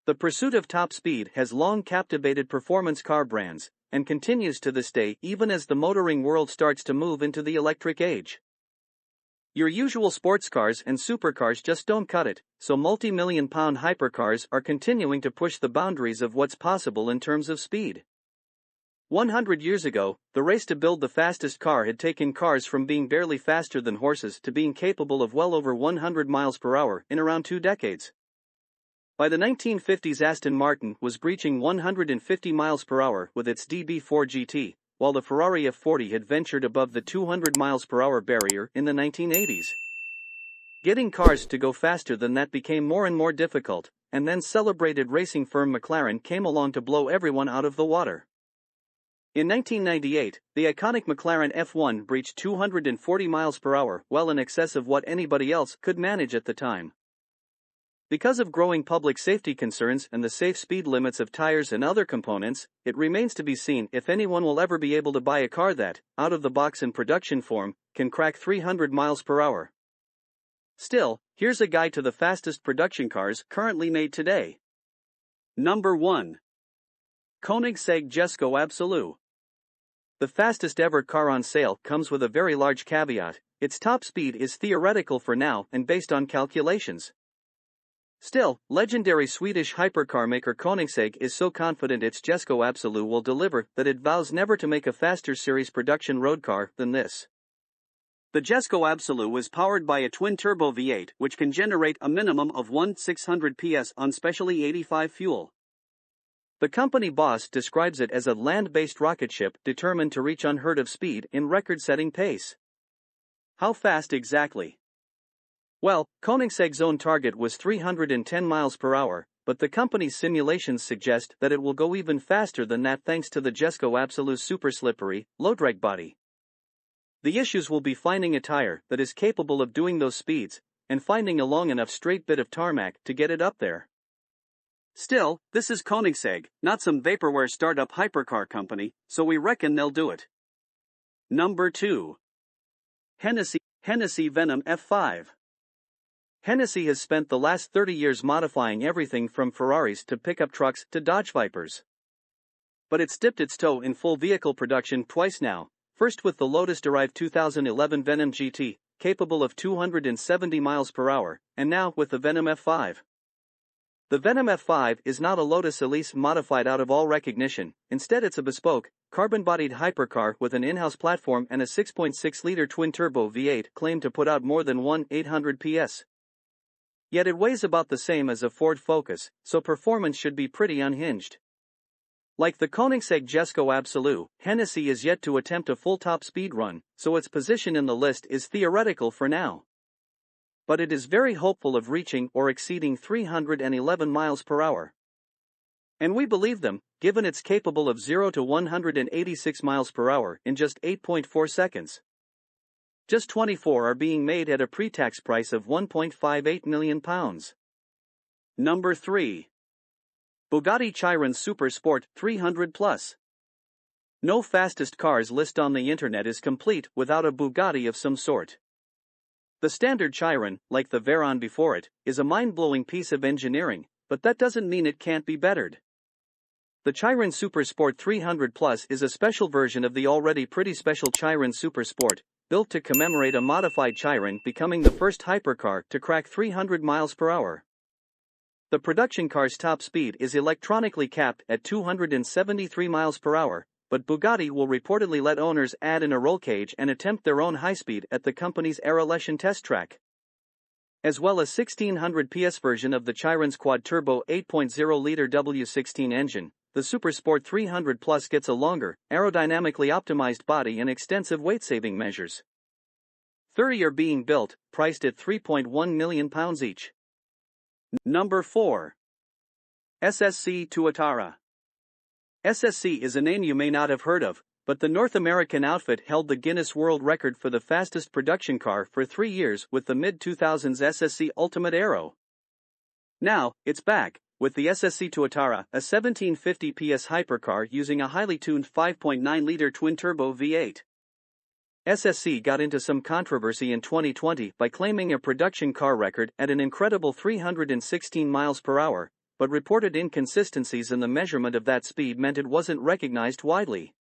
The pursuit of top speed has long captivated performance car brands, and continues to this day even as the motoring world starts to move into the electric age. Your usual sports cars and supercars just don't cut it, so multi-million-pound hypercars are continuing to push the boundaries of what's possible in terms of speed. 100 years ago, the race to build the fastest car had taken cars from being barely faster than horses to being capable of well over 100 miles per hour in around 2 decades. By the 1950s, Aston Martin was breaching 150 miles per hour with its DB4 GT, while the Ferrari F40 had ventured above the 200 miles per hour barrier in the 1980s. Getting cars to go faster than that became more and more difficult, and then celebrated racing firm McLaren came along to blow everyone out of the water. In 1998, the iconic McLaren F1 breached 240 miles per hour, well in excess of what anybody else could manage at the time. Because of growing public safety concerns and the safe speed limits of tires and other components, it remains to be seen if anyone will ever be able to buy a car that, out of the box in production form, can crack 300 miles per hour. Still, here's a guide to the fastest production cars currently made today. Number 1. Koenigsegg Jesko Absolut. The fastest ever car on sale comes with a very large caveat: its top speed is theoretical for now and based on calculations. Still, legendary Swedish hypercar maker Koenigsegg is so confident its Jesko Absolut will deliver that it vows never to make a faster series production road car than this. The Jesko Absolut is powered by a twin-turbo V8 which can generate a minimum of 1,600 PS on specially 85 fuel. The company boss describes it as a land-based rocket ship determined to reach unheard-of speed in record-setting pace. How fast exactly? Well, Koenigsegg's own target was 310 miles per hour, but the company's simulations suggest that it will go even faster than that thanks to the Jesko Absolut's super slippery, low-drag body. The issues will be finding a tire that is capable of doing those speeds, and finding a long enough straight bit of tarmac to get it up there. Still, this is Koenigsegg, not some vaporware startup hypercar company, so we reckon they'll do it. Number 2. Hennessey Venom F5. Hennessey has spent the last 30 years modifying everything from Ferraris to pickup trucks to Dodge Vipers. But it's dipped its toe in full vehicle production twice now, first with the Lotus-derived 2011 Venom GT, capable of 270 miles per hour, and now with the Venom F5. The Venom F5 is not a Lotus Elise modified out of all recognition, instead it's a bespoke, carbon-bodied hypercar with an in-house platform and a 6.6-liter twin-turbo V8 claimed to put out more than 1,800 PS. Yet it weighs about the same as a Ford Focus, so performance should be pretty unhinged. Like the Koenigsegg Jesko Absolut, Hennessey is yet to attempt a full top speed run, so its position in the list is theoretical for now. But it is very hopeful of reaching or exceeding 311 miles per hour. And we believe them, given it's capable of 0 to 186 miles per hour in just 8.4 seconds. Just 24 are being made at a pre-tax price of £1.58 million. Number 3. Bugatti Chiron Super Sport 300+. No fastest cars list on the internet is complete without a Bugatti of some sort. The standard Chiron, like the Veyron before it, is a mind-blowing piece of engineering, but that doesn't mean it can't be bettered. The Chiron Super Sport 300+ is a special version of the already pretty special Chiron Super Sport, built to commemorate a modified Chiron becoming the first hypercar to crack 300 miles per hour. The production car's top speed is electronically capped at 273 miles per hour, but Bugatti will reportedly let owners add in a roll cage and attempt their own high speed at the company's Arelation test track. As well as 1600 PS version of the Chiron's quad-turbo 8.0-liter W16 engine, the Super Sport 300+ gets a longer, aerodynamically optimized body and extensive weight-saving measures. 30 are being built, priced at £3.1 million each. Number 4. SSC Tuatara. SSC is a name you may not have heard of, but the North American outfit held the Guinness World Record for the fastest production car for 3 years with the mid-2000s SSC Ultimate Aero. Now, it's back, with the SSC Tuatara, a 1750 PS hypercar using a highly tuned 5.9-liter twin-turbo V8. SSC got into some controversy in 2020 by claiming a production car record at an incredible 316 miles per hour, but reported inconsistencies in the measurement of that speed meant it wasn't recognized widely.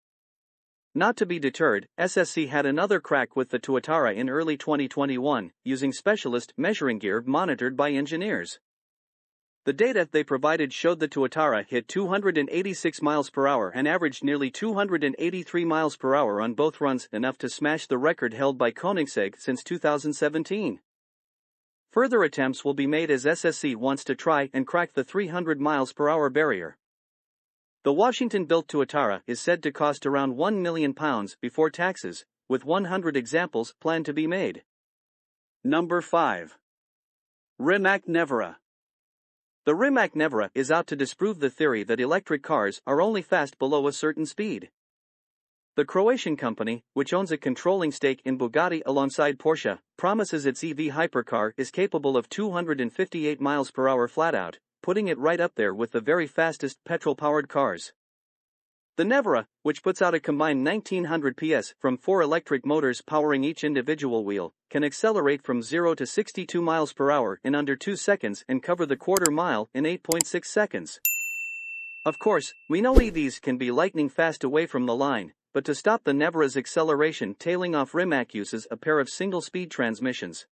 Not to be deterred, SSC had another crack with the Tuatara in early 2021, using specialist measuring gear monitored by engineers. The data they provided showed the Tuatara hit 286 miles per hour and averaged nearly 283 miles per hour on both runs, enough to smash the record held by Koenigsegg since 2017. Further attempts will be made as SSC wants to try and crack the 300 miles per hour barrier. The Washington-built Tuatara is said to cost around £1 million before taxes, with 100 examples planned to be made. Number 5. Rimac Nevera. The Rimac Nevera is out to disprove the theory that electric cars are only fast below a certain speed. The Croatian company, which owns a controlling stake in Bugatti alongside Porsche, promises its EV hypercar is capable of 258 miles per hour flat-out, putting it right up there with the very fastest petrol-powered cars. The Nevera, which puts out a combined 1900 PS from 4 electric motors powering each individual wheel, can accelerate from 0 to 62 miles per hour in under 2 seconds and cover the quarter mile in 8.6 seconds. Of course, we know EVs can be lightning fast away from the line, but to stop the Nevera's acceleration tailing off, Rimac uses a pair of single-speed transmissions.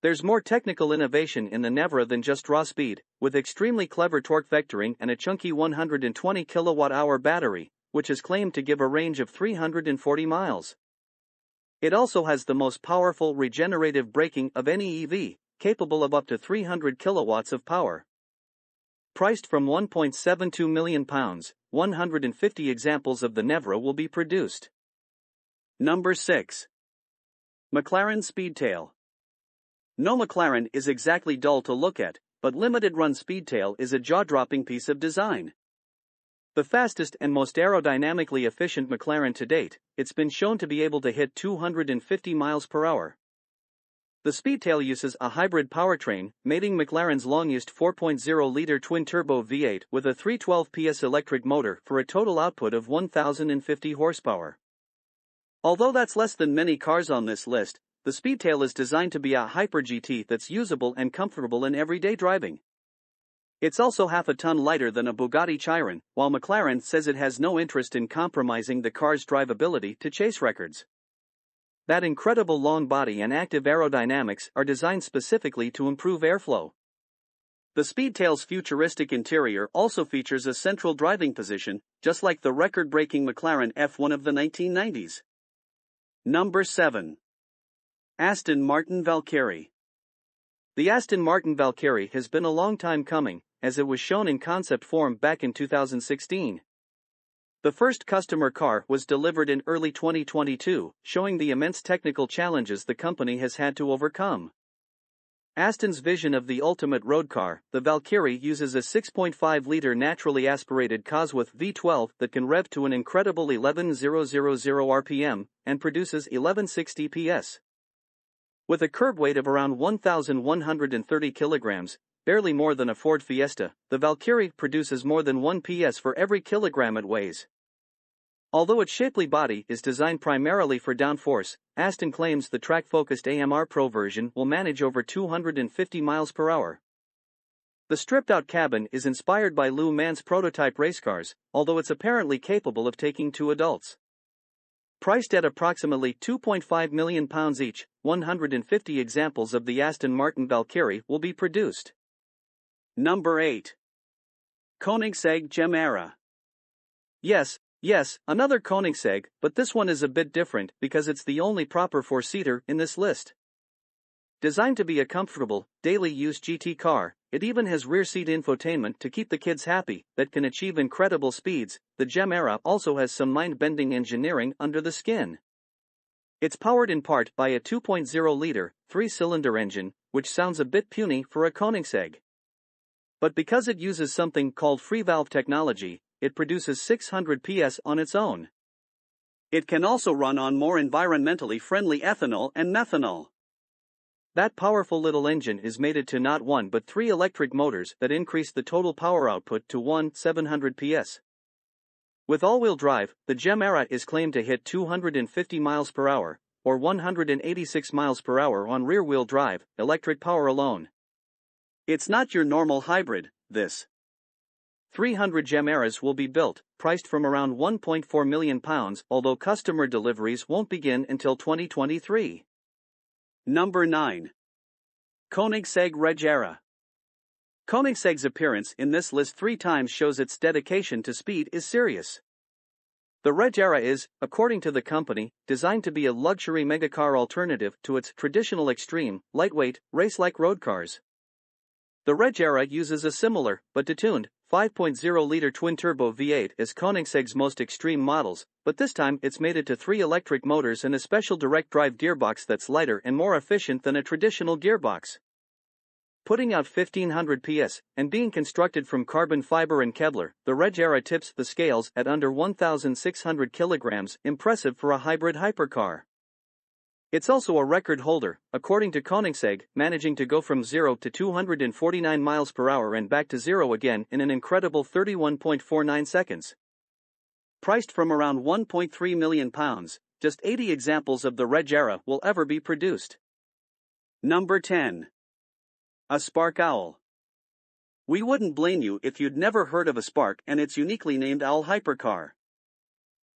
There's more technical innovation in the Nevera than just raw speed, with extremely clever torque vectoring and a chunky 120 kWh battery, which is claimed to give a range of 340 miles. It also has the most powerful regenerative braking of any EV, capable of up to 300 kilowatts of power. Priced from £1.72 million, 150 examples of the Nevera will be produced. Number 6. McLaren Speedtail. No McLaren is exactly dull to look at, but limited-run Speedtail is a jaw-dropping piece of design. The fastest and most aerodynamically efficient McLaren to date, it's been shown to be able to hit 250 miles per hour. The Speedtail uses a hybrid powertrain, mating McLaren's long-used 4.0-liter twin-turbo V8 with a 312 PS electric motor for a total output of 1,050 horsepower. Although that's less than many cars on this list, the Speedtail is designed to be a hyper-GT that's usable and comfortable in everyday driving. It's also half a ton lighter than a Bugatti Chiron, while McLaren says it has no interest in compromising the car's drivability to chase records. That incredible long body and active aerodynamics are designed specifically to improve airflow. The Speedtail's futuristic interior also features a central driving position, just like the record-breaking McLaren F1 of the 1990s. Number 7. Aston Martin Valkyrie. The Aston Martin Valkyrie has been a long time coming, as it was shown in concept form back in 2016. The first customer car was delivered in early 2022, showing the immense technical challenges the company has had to overcome. Aston's vision of the ultimate road car, the Valkyrie uses a 6.5-liter naturally aspirated Cosworth V12 that can rev to an incredible 11,000 RPM and produces 1160 PS. With a curb weight of around 1,130 kilograms, barely more than a Ford Fiesta, the Valkyrie produces more than 1 PS for every kilogram it weighs. Although its shapely body is designed primarily for downforce, Aston claims the track-focused AMR Pro version will manage over 250 miles per hour. The stripped-out cabin is inspired by Lou Mann's prototype race cars, although it's apparently capable of taking 2 adults. Priced at approximately £2.5 million each, 150 examples of the Aston Martin Valkyrie will be produced. Number 8. Koenigsegg Gemera. Yes, another Koenigsegg, but this one is a bit different because it's the only proper 4-seater in this list. Designed to be a comfortable, daily use GT car, it even has rear seat infotainment to keep the kids happy that can achieve incredible speeds. The Gemera also has some mind-bending engineering under the skin. It's powered in part by a 2.0-liter, 3-cylinder engine, which sounds a bit puny for a Koenigsegg. But because it uses something called free valve technology, it produces 600 PS on its own. It can also run on more environmentally friendly ethanol and methanol. That powerful little engine is mated to not 1 but 3 electric motors that increase the total power output to 700 PS. With all-wheel drive, the Gemera is claimed to hit 250 miles per hour, or 186 miles per hour on rear-wheel drive, electric power alone. It's not your normal hybrid, this 300 Gemeras will be built, priced from around £1.4 million, although customer deliveries won't begin until 2023. Number 9. Koenigsegg Regera. Koenigsegg's appearance in this list 3 times shows its dedication to speed is serious. The Regera is, according to the company, designed to be a luxury megacar alternative to its traditional extreme, lightweight, race-like road cars. The Regera uses a similar, but detuned, 5.0-liter twin-turbo V8 as Koenigsegg's most extreme models, but this time it's mated to 3 electric motors and a special direct-drive gearbox that's lighter and more efficient than a traditional gearbox. Putting out 1500 PS, and being constructed from carbon fiber and Kevlar, the Regera tips the scales at under 1,600 kilograms, impressive for a hybrid hypercar. It's also a record holder, according to Koenigsegg, managing to go from 0 to 249 miles per hour and back to 0 again in an incredible 31.49 seconds. Priced from around £1.3 million, just 80 examples of the Regera will ever be produced. Number 10. A Spark Owl. We wouldn't blame you if you'd never heard of a Spark and its uniquely named Owl hypercar.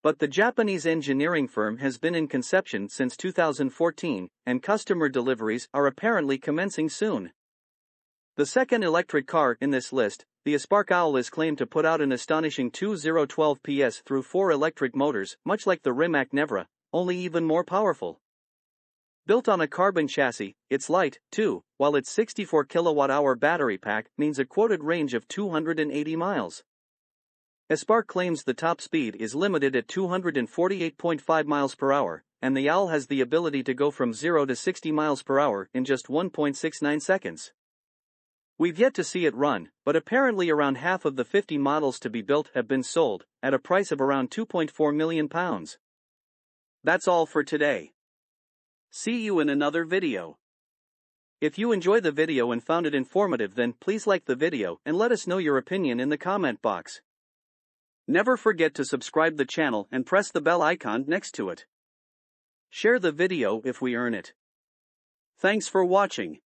But the Japanese engineering firm has been in conception since 2014, and customer deliveries are apparently commencing soon. The second electric car in this list, the Spark Owl is claimed to put out an astonishing 2012 PS through 4 electric motors, much like the Rimac Nevera, only even more powerful. Built on a carbon chassis, it's light, too, while its 64 kWh battery pack means a quoted range of 280 miles. Spark claims the top speed is limited at 248.5 miles per hour, and the Owl has the ability to go from 0 to 60 miles per hour in just 1.69 seconds. We've yet to see it run, but apparently around half of the 50 models to be built have been sold, at a price of around £2.4 million. That's all for today. See you in another video. If you enjoyed the video and found it informative, then please like the video and let us know your opinion in the comment box. Never forget to subscribe the channel and press the bell icon next to it. Share the video if we earn it. Thanks for watching.